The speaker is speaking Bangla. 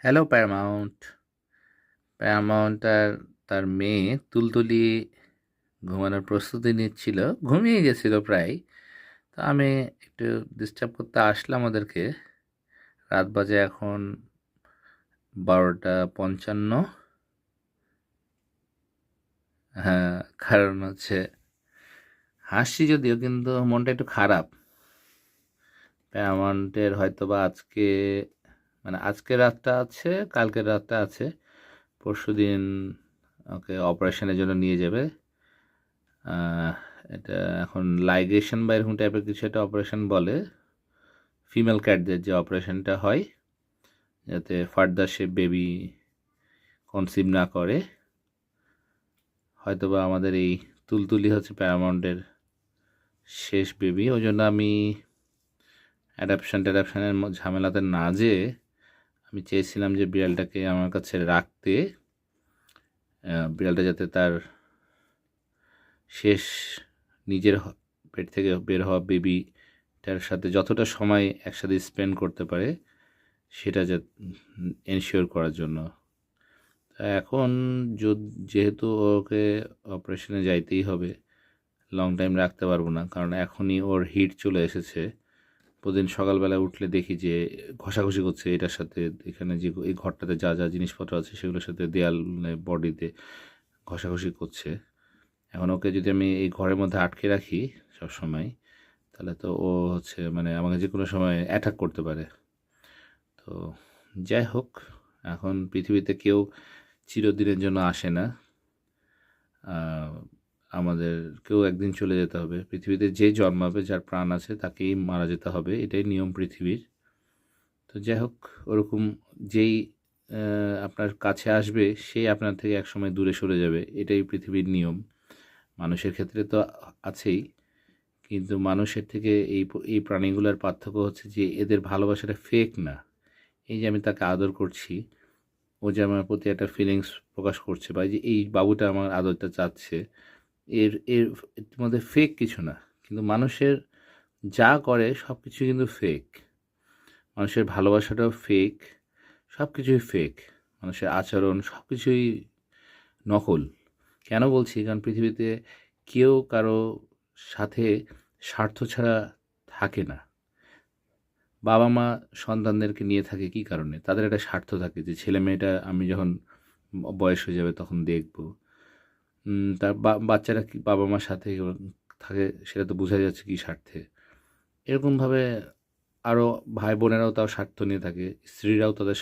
Hello Paramount. প্যারামাউন্ট আর তার মেয়ে তুলতুলি ঘুমানোর প্রস্তুতি নিচ্ছিল, ঘুমিয়ে গেছিল প্রায়। তো আমি একটু ডিস্টার্ব করতে আসলাম ওদেরকে। রাত বাজে এখন 12টা 55। হ্যাঁ, কারণ হচ্ছে হাসছি যদিও, কিন্তু মনটা একটু খারাপ। প্যারামাউন্টের হয়তো বা আজকে, মানে আজকের রাতটা আছে, কালকের রাতটা আছে, পরশুদিন ওকে অপারেশনের জন্য নিয়ে যাবে। আহ, এটা এখন লাইগেশন বা এরকম টাইপের কিছু একটা অপারেশন বলে, ফিমেল ক্যাটদের যে অপারেশনটা হয় যাতে ফার্দার সে বেবি কনসিভ না করে। হয়তোবা আমাদের এই তুলতুলি হচ্ছে প্যারামাউন্টের শেষ বেবি। ওই জন্য আমি অ্যাডাপশনের ঝামেলাতে না যেয়ে আমি চেয়েছিলাম যে বিড়ালটাকে আমার কাছে রাখতে, বিড়ালটা যাতে তার শেষ নিজের পেট থেকে বের হওয়া বেবিটার সাথে যতটা সময় একসাথে স্পেন্ড করতে পারে সেটা এনশিওর করার জন্য। তা এখন যেহেতু ওকে অপারেশনে যাইতেই হবে, লং টাইম রাখতে পারবো না, কারণ এখনই ওর হিট চলে এসেছে। প্রতিদিন সকালবেলা উঠলে দেখি যে ঘষাঘষি করছে এটার সাথে, এখানে যে এই ঘরটাতে যা যা জিনিসপত্র আছে সেগুলোর সাথে দেয়ালে বডিতে ঘষাঘষি করছে। এখন ওকে যদি আমি এই ঘরের মধ্যে আটকে রাখি সব সময়, তাহলে তো ও হচ্ছে মানে আমাকে যে কোনো সময় অ্যাটাক করতে পারে। তো যাই হোক, এখন পৃথিবীতে কেউ চিরদিনের জন্য আসে না। আহ, আমাদের কেউ একদিন চলে যেতে হবে। পৃথিবীতে যে জন্মাবে, যার প্রাণ আছে, তাকেই মারা যেতে হবে, এটাই নিয়ম পৃথিবীর। তো যাই হোক, ওরকম যেই আপনার কাছে আসবে সেই আপনার থেকে একসময় দূরে সরে যাবে, এটাই পৃথিবীর নিয়ম। মানুষের ক্ষেত্রে তো আছেই, কিন্তু মানুষের থেকে এই প্রাণীগুলোর পার্থক্য হচ্ছে যে এদের ভালোবাসাটা ফেক না। এই যে আমি তাকে আদর করছি, ও যে আমার প্রতি একটা ফিলিংস প্রকাশ করছে, বা এই যে এই বাবুটা আমার আদরটা চাচ্ছে, এর এর এর মধ্যে ফেক কিছু না। কিন্তু মানুষের যা করে সব কিছু কিন্তু ফেক। মানুষের ভালোবাসাটাও ফেক, সব কিছুই ফেক। মানুষের আচরণ সব কিছুই নকল। কেন বলছি? কারণ পৃথিবীতে কেউ কারো সাথে স্বার্থ ছাড়া থাকে না। বাবা মা সন্তানদেরকে নিয়ে থাকে কী কারণে? তাদের একটা স্বার্থ থাকে যে ছেলে মেয়েটা আমি যখন বয়স হয়ে যাবে তখন দেখব। তার বাচ্চারা কি বাবা মার সাথে থাকে, সেটা তো বোঝা যাচ্ছে কী স্বার্থে। এরকমভাবে আরও ভাই বোনেরাও তাও স্বার্থ নিয়ে থাকে, স্ত্রীরাও তাদের